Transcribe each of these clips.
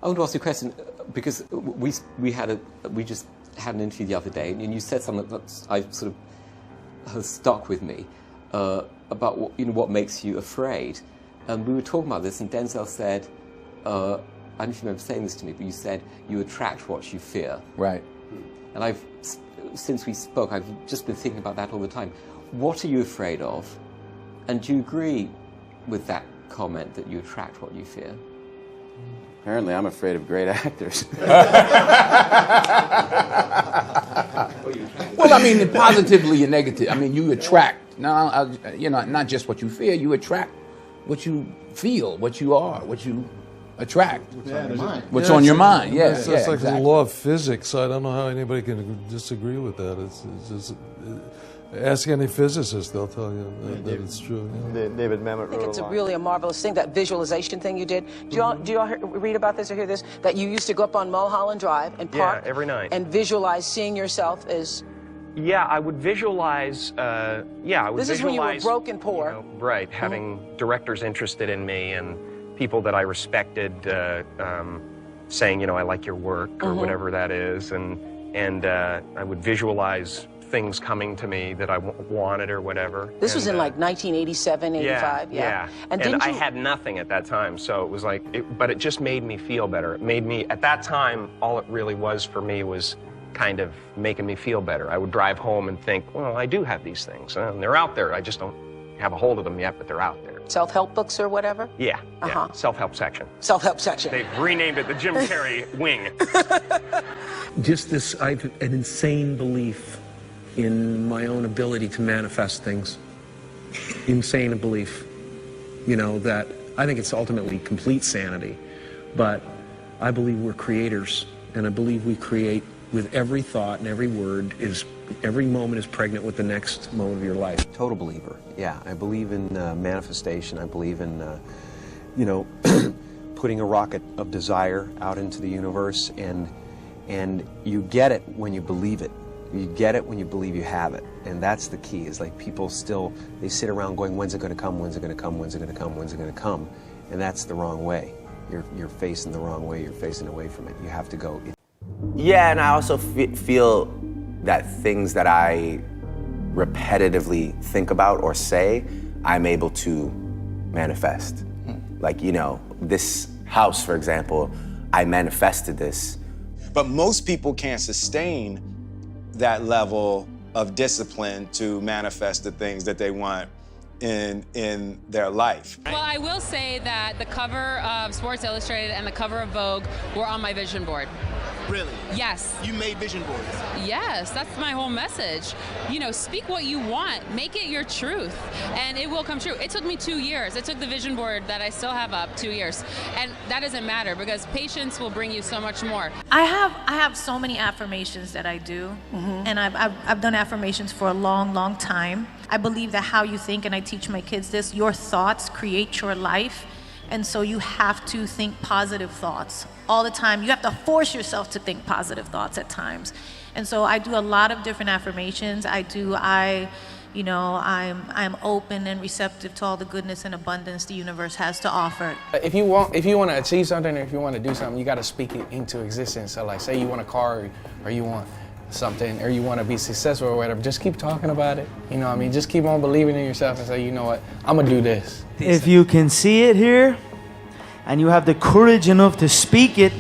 I want to ask you a question because we just had an interview the other day, and you said something that I sort of has stuck with me about what makes you afraid. And we were talking about this, and Denzel said, I don't know if you remember saying this to me, but you said you attract what you fear. Right. And since we spoke, I've just been thinking about that all the time. What are you afraid of? And do you agree with that comment that you attract what you fear? Apparently, I'm afraid of great actors. Well, I mean, positively and negative. I mean, you attract. Not just what you fear. You attract what you feel, what you are, what you attract. What's on your mind? Yeah, it's like the law of physics. I don't know how anybody can disagree with that. It's just ask any physicist; they'll tell you that it's true. Yeah. David Mamet wrote it's really a marvelous thing, that visualization thing you did. Do y'all read about this or hear this? That you used to go up on Mulholland Drive and park every night and visualize seeing yourself as. Yeah, I would visualize. This is when you were broke and poor. Right, having directors interested in me and people that I respected saying, I like your work or whatever that is, and I would visualize things coming to me that I wanted or whatever. This was in like 1987, 85. Yeah. And I had nothing at that time, so it was like, but it just made me feel better. It made me, at that time, all it really was for me was kind of making me feel better. I would drive home and think, well, I do have these things, and they're out there. I just don't have a hold of them yet, but they're out there. Self-help books or whatever? Yeah. Self-help section. Self-help section. They've renamed it the Jim Carrey wing. I have an insane belief in my own ability to manifest things. Insane belief. That I think it's ultimately complete sanity. But I believe we're creators, and I believe we create with every thought and every word. Every moment is pregnant with the next moment of your life. Total believer. Yeah, I believe in manifestation. I believe in, putting a rocket of desire out into the universe, and you get it when you believe it. You get it when you believe you have it, and that's the key. Is like people they sit around going, when's it going to come? When's it going to come? When's it going to come? When's it going to come? And that's the wrong way. You're facing the wrong way. You're facing away from it. You have to go. Yeah, and I also feel that things that I repetitively think about or say, I'm able to manifest. Like, this house, for example, I manifested this. But most people can't sustain that level of discipline to manifest the things that they want in their life. Well, I will say that the cover of Sports Illustrated and the cover of Vogue were on my vision board. Really? Yes. You made vision boards? Yes, that's my whole message. Speak what you want, make it your truth, and it will come true. It took me 2 years. It took the vision board that I still have up 2 years, and that doesn't matter because patience will bring you so much more. I have so many affirmations that I do, and I've done affirmations for a long time. I believe that how you think, and I teach my kids this, your thoughts create your life. And so you have to think positive thoughts all the time. You have to force yourself to think positive thoughts at times. And so I do a lot of different affirmations. I'm open and receptive to all the goodness and abundance the universe has to offer. If you want to achieve something, or if you want to do something, you got to speak it into existence. So like, say you want a car, or you want something, or you want to be successful or whatever, just keep talking about it. Just keep on believing in yourself and say, you know what, I'm gonna do this. If you can see it here and you have the courage enough to speak it,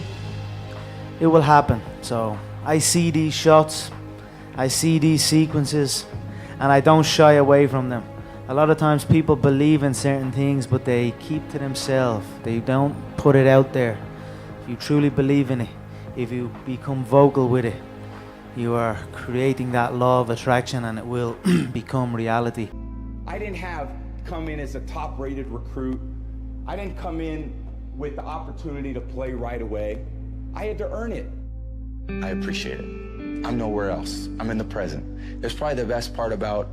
it will happen. So I see these shots, I see these sequences, and I don't shy away from them. A lot of times people believe in certain things, but they keep to themselves. They don't put it out there. If you truly believe in it, if you become vocal with it, you are creating that law of attraction, and it will become reality. I didn't come in as a top-rated recruit. I didn't come in with the opportunity to play right away. I had to earn it. I appreciate it. I'm nowhere else. I'm in the present. That's probably the best part about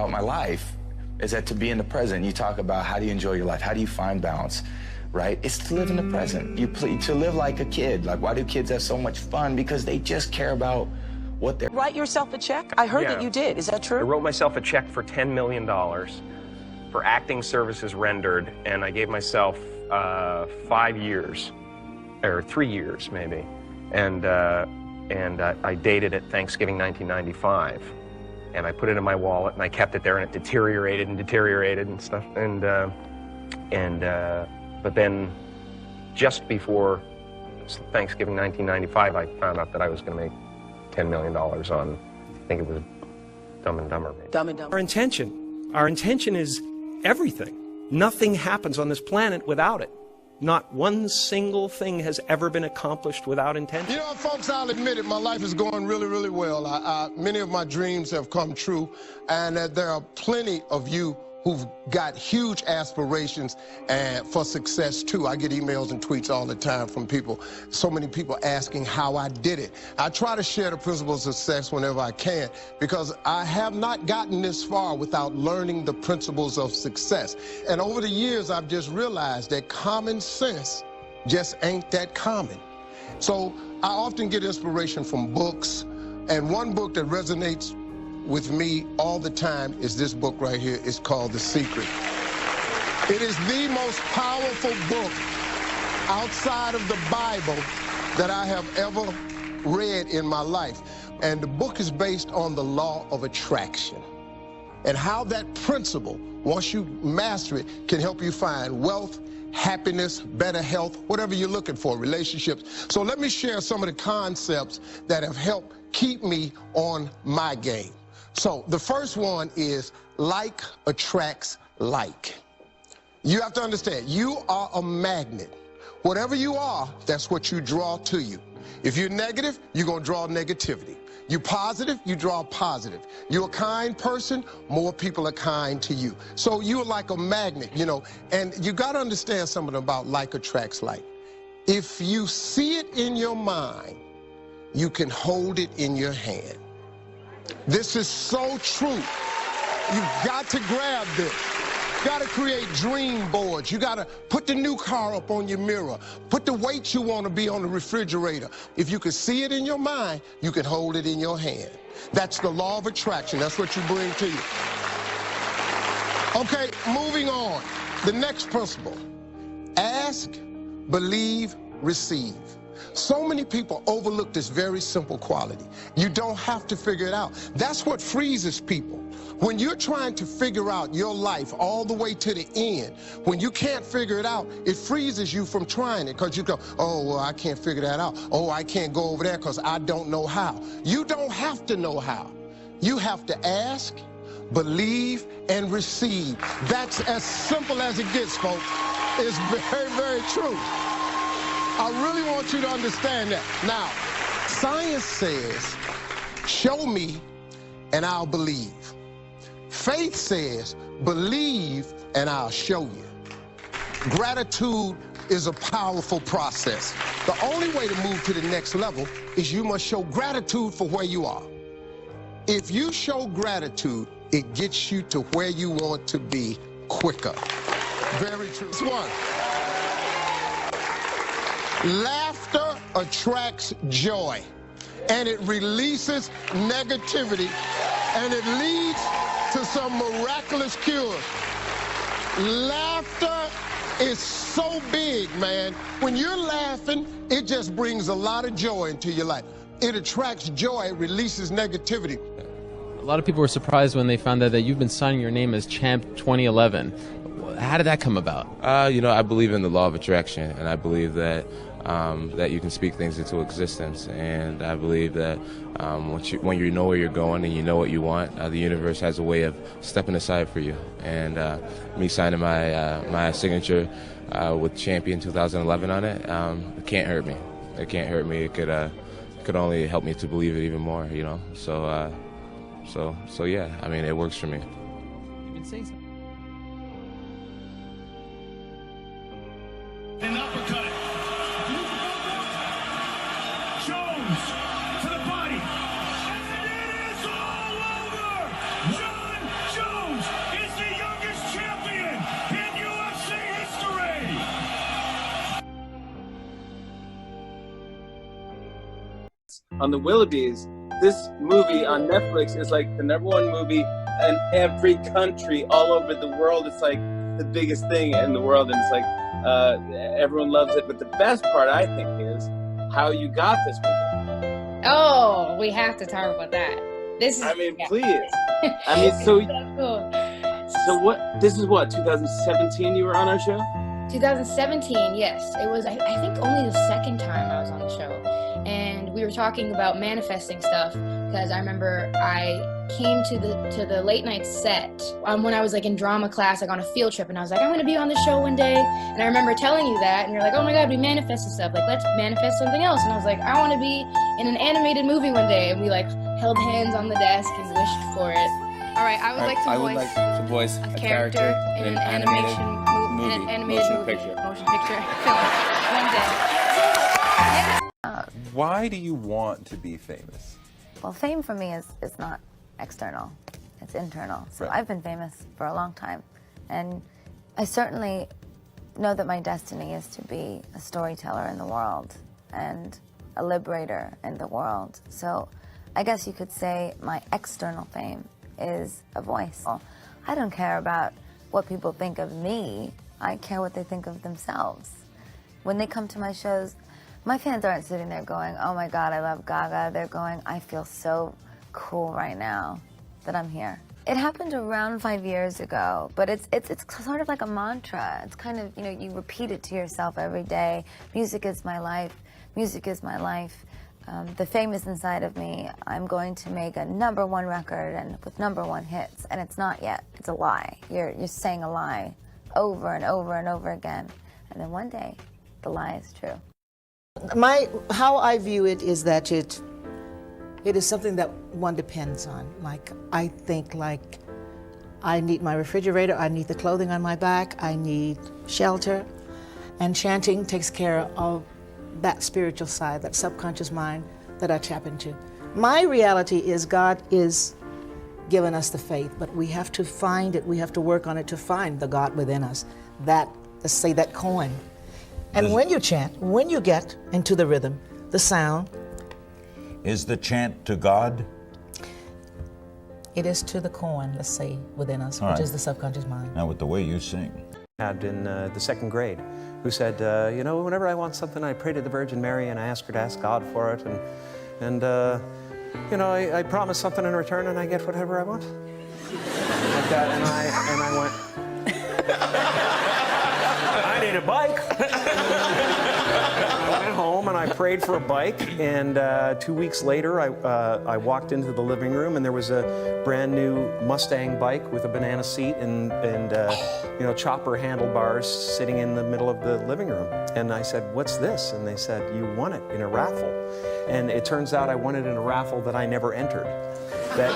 my life, is that to be in the present. You talk about how do you enjoy your life? How do you find balance? Right? It's to live in the present. To live like a kid. Like, why do kids have so much fun? Because they just care about what they're... Write yourself a check? I heard that you did. Is that true? I wrote myself a check for $10 million for acting services rendered, and I gave myself 5 years or 3 years maybe, and I dated it Thanksgiving 1995, and I put it in my wallet and I kept it there, and it deteriorated and stuff, but then just before Thanksgiving 1995, I found out that I was going to make $10 million on, I think it was Dumb and Dumber. Maybe. Dumb and Dumber. Our intention is everything. Nothing happens on this planet without it. Not one single thing has ever been accomplished without intention. You know, folks, I'll admit it, my life is going really, really well. Many of my dreams have come true, and there are plenty of you who've got huge aspirations and for success too. I get emails and tweets all the time from people, so many people asking how I did it. I try to share the principles of success whenever I can, because I have not gotten this far without learning the principles of success. And over the years, I've just realized that common sense just ain't that common. So I often get inspiration from books, and one book that resonates with me all the time is this book right here. It's called The Secret. It is the most powerful book outside of the Bible that I have ever read in my life. And the book is based on the law of attraction and how that principle, once you master it, can help you find wealth, happiness, better health, whatever you're looking for, relationships. So let me share some of the concepts that have helped keep me on my game. So the first one is like attracts like. You have to understand, you are a magnet. Whatever you are, that's what you draw to you. If you're negative, you're going to draw negativity. You're positive, you draw positive. You're a kind person, more people are kind to you. So you're like a magnet, you know, and you got to understand something about like attracts like. If you see it in your mind, you can hold it in your hand. This is so true. You've got to grab this. You got to create dream boards. You got to put the new car up on your mirror. Put the weight you want to be on the refrigerator. If you can see it in your mind, you can hold it in your hand. That's the law of attraction. That's what you bring to you. Okay, moving on. The next principle. Ask, believe, receive. So many people overlook this very simple quality. You don't have to figure it out. That's what freezes people. When you're trying to figure out your life all the way to the end, when you can't figure it out, it freezes you from trying it, because you go, oh, well, I can't figure that out. Oh, I can't go over there because I don't know how. You don't have to know how. You have to ask, believe, and receive. That's as simple as it gets, folks. It's very, very true. I really want you to understand that. Now, science says, show me and I'll believe. Faith says, believe and I'll show you. Gratitude is a powerful process. The only way to move to the next level is you must show gratitude for where you are. If you show gratitude, it gets you to where you want to be quicker. Very true. This one. Laughter attracts joy, and it releases negativity, and it leads to some miraculous cures. Laughter is so big, man. When you're laughing, it just brings a lot of joy into your life. It attracts joy, it releases negativity. A lot of people were surprised when they found out that you've been signing your name as Champ 2011. How did that come about? You know, I believe in the law of attraction, and I believe that that you can speak things into existence. And I believe that when you know where you're going and you know what you want, the universe has a way of stepping aside for you. And me signing my signature with Champion 2011 on it, it can't hurt me. It can't hurt me. It could only help me to believe it even more, you know. So yeah, I mean, it works for me. You've been saying something. An uppercut. Jones to the body. And it is all over. John Jones is the youngest champion in UFC history. On the Willoughbys, this movie on Netflix is like the #1 movie in every country all over the world. It's like the biggest thing in the world, and it's like everyone loves it. But the best part, I think, is how you got this movie. Oh, we have to talk about that. This is. I mean, please. I mean, so cool. So what? This is what 2017. You were on our show. 2017, yes. It was, I think, only the second time I was on the show. And we were talking about manifesting stuff because I remember I came to the late night set when I was like in drama class, like on a field trip, and I was like, I'm gonna be on the show one day. And I remember telling you that, and you're like, oh my God, we manifested stuff. Like, let's manifest something else. And I was like, I want to be in an animated movie one day. And we like held hands on the desk and wished for it. All right, I would like to voice a character in an animation movie, motion picture film one day. Why do you want to be famous? Well, fame for me is not external, it's internal. So I've been famous for a long time, and I certainly know that my destiny is to be a storyteller in the world and a liberator in the world. So I guess you could say my external fame is a voice. I don't care about what people think of me, I care what they think of themselves. When they come to my shows, my fans aren't sitting there going, oh my God, I love Gaga. They're going, I feel so cool right now that I'm here. It happened around 5 years ago, but it's sort of like a mantra. It's kind of, you repeat it to yourself every day. Music is my life. Music is my life. The fame is inside of me. I'm going to make a #1 record and with #1 hits, and it's not yet. It's a lie. You're saying a lie over and over and over again, and then one day, the lie is true. How I view it is that it is something that one depends on. Like, I think like I need my refrigerator, I need the clothing on my back, I need shelter, and chanting takes care of that spiritual side, that subconscious mind that I tap into. My reality is God is giving us the faith, but we have to find it, we have to work on it to find the God within us, that, let's say, that coin. And when you chant, when you get into the rhythm, the sound. Is the chant to God? It is to the coin, let's say, within us, which is the subconscious mind. Now with the way you sing. Had in the second grade, who said, whenever I want something, I pray to the Virgin Mary and I ask her to ask God for it, and I promise something in return and I get whatever I want. Like that, and I went, I need a bike. I went home and I prayed for a bike, and 2 weeks later I walked into the living room and there was a brand new Mustang bike with a banana seat and chopper handlebars sitting in the middle of the living room. And I said, what's this? And they said, you won it in a raffle. And it turns out I won it in a raffle that I never entered. That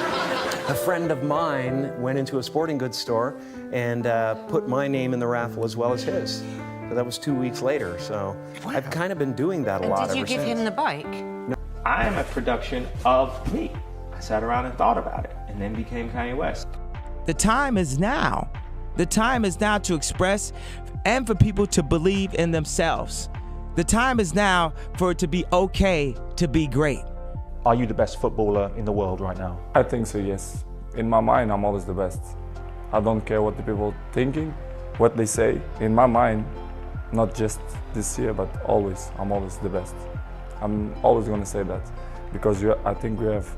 a friend of mine went into a sporting goods store and put my name in the raffle as well as his. So that was 2 weeks later. So I've kind of been doing that a lot ever since. Did you give him the bike? No, I am a production of me. I sat around and thought about it and then became Kanye West. The time is now. The time is now to express and for people to believe in themselves. The time is now for it to be okay to be great. Are you the best footballer in the world right now? I think so, yes. In my mind, I'm always the best. I don't care what the people are thinking, what they say. In my mind, not just this year, but always, I'm always the best. I'm always going to say that because I think we have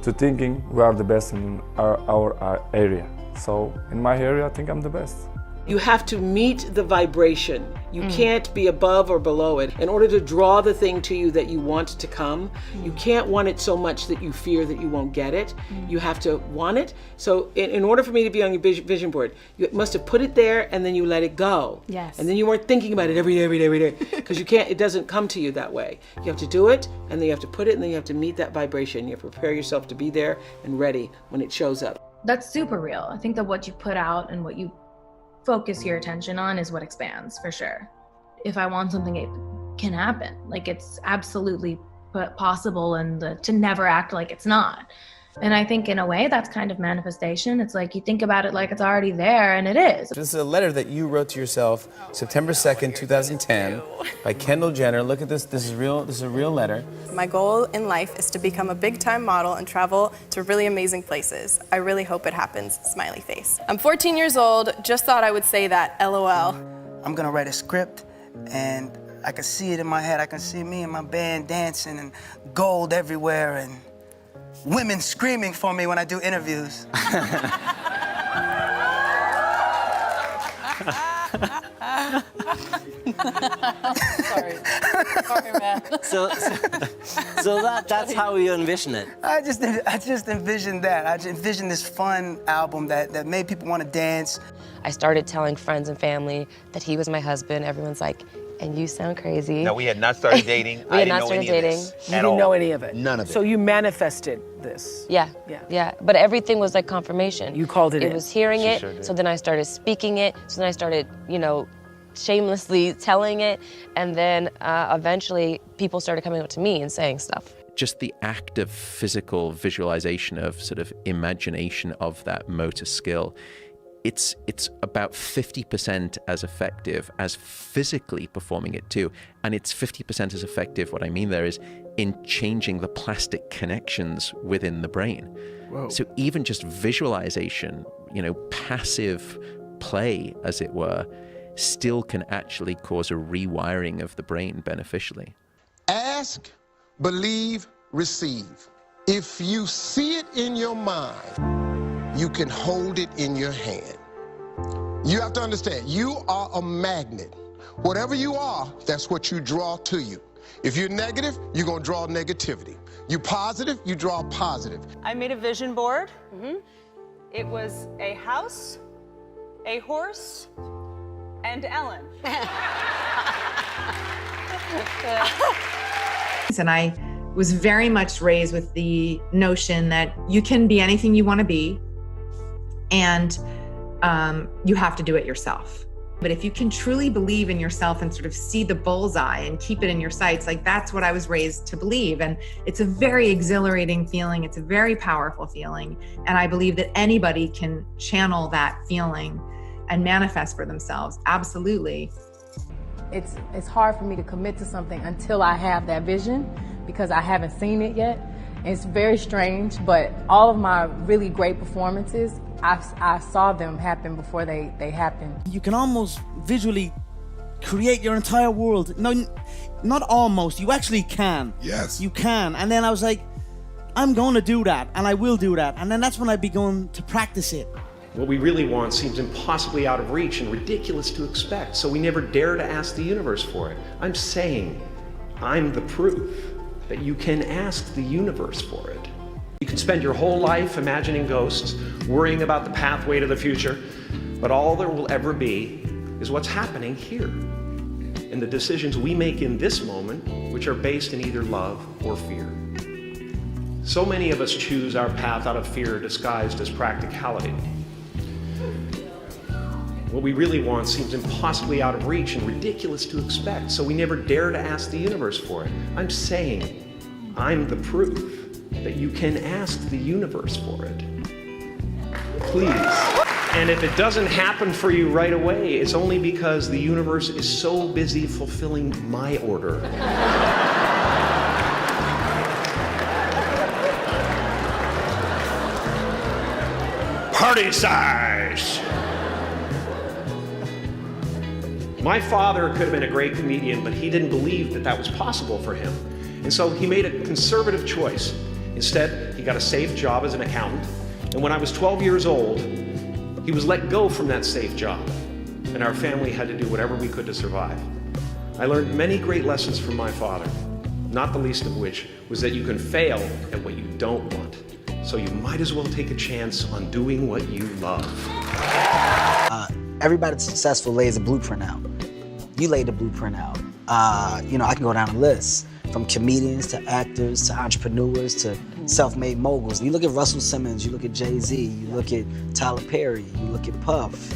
to thinking we are the best in our area. So in my area, I think I'm the best. You have to meet the vibration. You can't be above or below it. In order to draw the thing to you that you want to come, you can't want it so much that you fear that you won't get it. You have to want it. So in order for me to be on your vision board, you must have put it there and then you let it go. Yes. And then you weren't thinking about it every day. Because it doesn't come to you that way. You have to do it, and then you have to put it, and then you have to meet that vibration. You have to prepare yourself to be there and ready when it shows up. That's super real. I think that what you put out and what you focus your attention on is what expands, for sure. If I want something, it can happen. Like, it's absolutely possible, and to never act like it's not. And I think in a way that's kind of manifestation. It's like you think about it like it's already there, and it is. This is a letter that you wrote to yourself September 2nd, 2010 by Kendall Jenner. Look at this. This is real. This is a real letter. My goal in life is to become a big-time model and travel to really amazing places. I really hope it happens, smiley face. I'm 14 years old, just thought I would say that, LOL. I'm gonna write a script, and I can see it in my head. I can see me and my band dancing and gold everywhere and women screaming for me when I do interviews. Sorry, man. So that's how you envision it. I just envisioned that. I just envisioned this fun album that made people want to dance. I started telling friends and family that he was my husband. Everyone's like, and you sound crazy. No, we had not started dating. We had not started dating. You didn't know any of it. None of it. So you manifested this. Yeah. But everything was like confirmation. You called it in. It was hearing She it. sure did. So then I started speaking it. So then I started, shamelessly telling it. And then eventually people started coming up to me and saying stuff. Just the act of physical visualization, of sort of imagination of that motor skill, it's about 50% as effective as physically performing it too. And it's 50% as effective, what I mean there is, in changing the plastic connections within the brain. Whoa. So even just visualization, passive play, as it were, still can actually cause a rewiring of the brain beneficially. Ask, believe, receive. If you see it in your mind, you can hold it in your hand. You have to understand, you are a magnet. Whatever you are, that's what you draw to you. If you're negative, you're gonna draw negativity. You positive, you draw positive. I made a vision board. It was a house, a horse, and Ellen. And I was very much raised with the notion that you can be anything you want to be, and you have to do it yourself. But if you can truly believe in yourself and sort of see the bullseye and keep it in your sights, like that's what I was raised to believe. And it's a very exhilarating feeling. It's a very powerful feeling. And I believe that anybody can channel that feeling and manifest for themselves. Absolutely. It's hard for me to commit to something until I have that vision, because I haven't seen it yet. It's very strange, but all of my really great performances, I saw them happen before they happened. You can almost visually create your entire world. No, not almost, you actually can. Yes. You can. And then I was like, I'm going to do that, and I will do that. And then that's when I began to practice it. What we really want seems impossibly out of reach and ridiculous to expect, so we never dare to ask the universe for it. I'm saying, I'm the proof that you can ask the universe for it. You can spend your whole life imagining ghosts, worrying about the pathway to the future, but all there will ever be is what's happening here, and the decisions we make in this moment, which are based in either love or fear. So many of us choose our path out of fear disguised as practicality. What we really want seems impossibly out of reach and ridiculous to expect, so we never dare to ask the universe for it. I'm saying, I'm the proof that you can ask the universe for it. Please. And if it doesn't happen for you right away, it's only because the universe is so busy fulfilling my order. Party size! My father could have been a great comedian, but he didn't believe that that was possible for him. And so he made a conservative choice. Instead, he got a safe job as an accountant. And when I was 12 years old, he was let go from that safe job. And our family had to do whatever we could to survive. I learned many great lessons from my father, not the least of which was that you can fail at what you don't want. So you might as well take a chance on doing what you love. Everybody that's successful lays a blueprint out. You laid the blueprint out. I can go down a list, from comedians to actors to entrepreneurs to self-made moguls. You look at Russell Simmons, you look at Jay-Z, you look at Tyler Perry, you look at Puff.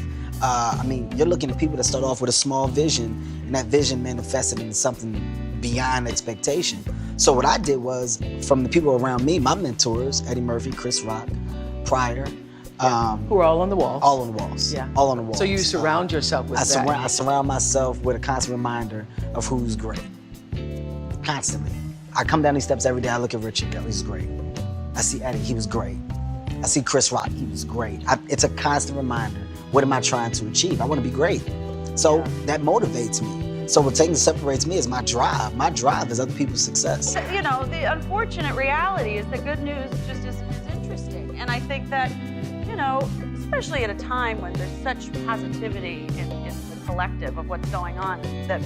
You're looking at people that start off with a small vision, and that vision manifested into something beyond expectation. So what I did was, from the people around me, my mentors, Eddie Murphy, Chris Rock, Pryor. Who are all on the walls. All on the walls. Yeah. All on the walls. So you surround yourself with that. I surround myself with a constant reminder of who's great. Constantly. I come down these steps every day, I look at Richard, go, he's great. I see Eddie, he was great. I see Chris Rock, he was great. It's a constant reminder. What am I trying to achieve? I want to be great. So that motivates me. So what separates me is my drive. My drive is other people's success. You know, the unfortunate reality is the good news just isn't as interesting. And I think that, you know, especially at a time when there's such positivity in the collective of what's going on, that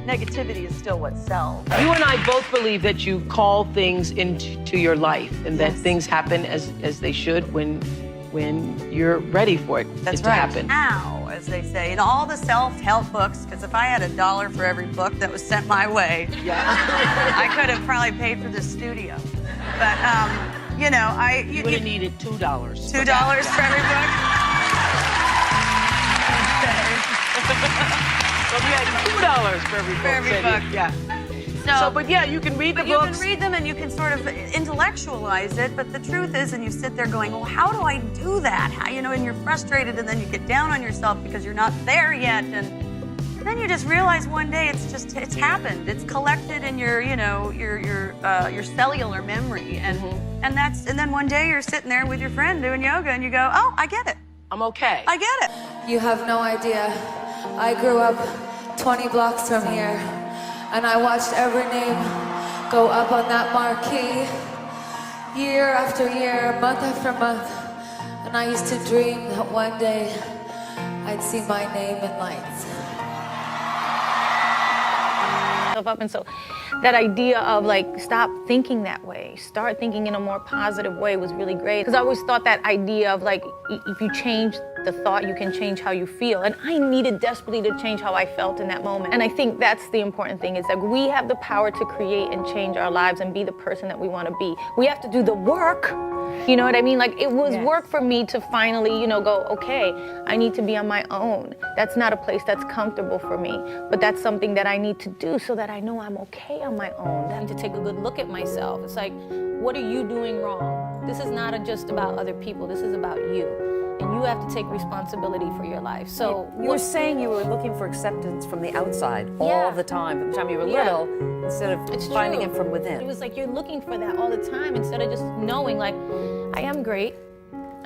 negativity is still what sells. You and I both believe that you call things into your life and that things happen as they should when you're ready for it to happen. Now, as they say, in all the self-help books, because if I had $1 for every book that was sent my way, I could have probably paid for the studio. But, you know, you would have needed $2. $2 for every book? So you had $2 for every book. Yeah. So, but yeah, you can read the books. You can read them and you can sort of intellectualize it, but the truth is, and you sit there going, well, how do I do that? How, you know, and you're frustrated and then you get down on yourself because you're not there yet, and then you just realize one day it's happened. It's collected in your, you know, your cellular memory, and and then one day you're sitting there with your friend doing yoga and you go, oh, I get it. I'm okay. I get it. You have no idea. I grew up 20 blocks from here, and I watched every name go up on that marquee year after year, month after month. And I used to dream that one day I'd see my name in lights. Up, and so that idea of like, stop thinking that way, start thinking in a more positive way was really great. Because I always thought that idea of like, if you change the thought, you can change how you feel. And I needed desperately to change how I felt in that moment. And I think that's the important thing, is that we have the power to create and change our lives and be the person that we want to be. We have to do the work. You know what I mean? Like, it was work for me to finally, you know, go, okay, I need to be on my own. That's not a place that's comfortable for me, but that's something that I need to do so that I know I'm okay on my own. I need to take a good look at myself. It's like, what are you doing wrong? This is not just about other people. This is about you. And you have to take responsibility for your life. So you were saying you were looking for acceptance from the outside all the time, from the time you were little, instead of finding it from within. It was like you're looking for that all the time instead of just knowing, like, I am great.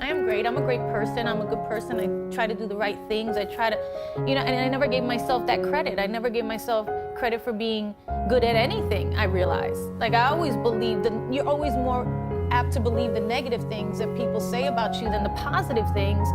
I am great. I'm a great person. I'm a good person. I try to do the right things. I try to, you know, and I never gave myself that credit. I never gave myself credit for being good at anything, I realized. Like, I always believed that you're always more apt to believe the negative things that people say about you than the positive things,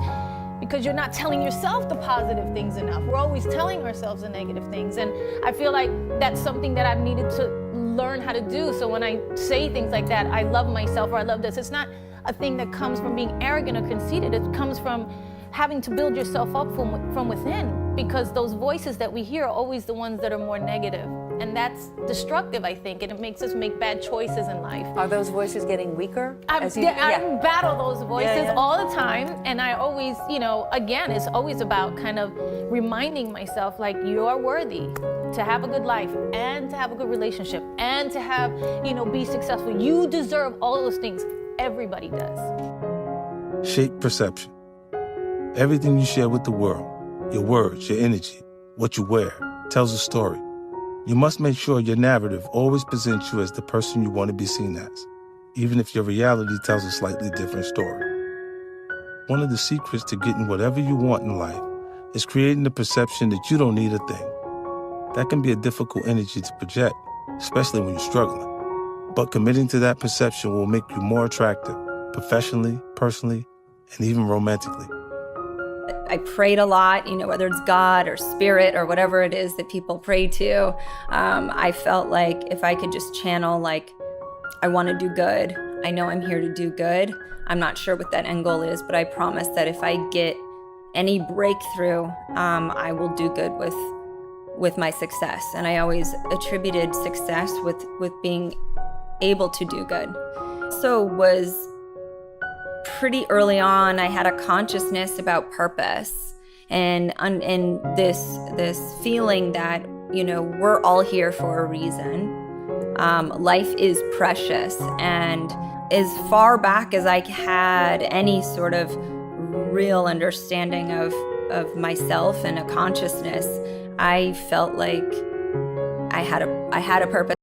because you're not telling yourself the positive things enough. We're always telling ourselves the negative things, and I feel like that's something that I've needed to learn how to do. So when I say things like that, I love myself or I love this, it's not a thing that comes from being arrogant or conceited. It comes from having to build yourself up from within, because those voices that we hear are always the ones that are more negative. And that's destructive, I think, and it makes us make bad choices in life. Are those voices getting weaker? I battle those voices all the time, and I always, you know, again, it's always about kind of reminding myself, like, you are worthy to have a good life and to have a good relationship and to have, you know, be successful. You deserve all those things. Everybody does. Shape perception. Everything you share with the world, your words, your energy, what you wear, tells a story. You must make sure your narrative always presents you as the person you want to be seen as, even if your reality tells a slightly different story. One of the secrets to getting whatever you want in life is creating the perception that you don't need a thing. That can be a difficult energy to project, especially when you're struggling. But committing to that perception will make you more attractive, professionally, personally, and even romantically. I prayed a lot, you know, whether it's God or spirit or whatever it is that people pray to. I felt like if I could just channel, like, I want to do good. I know I'm here to do good. I'm not sure what that end goal is, but I promise that if I get any breakthrough, I will do good with my success. And I always attributed success with being able to do good. So was pretty early on, I had a consciousness about purpose and this feeling that, you know, we're all here for a reason. life is precious. And as far back as I had any sort of real understanding of myself and a consciousness, I felt like I had a purpose.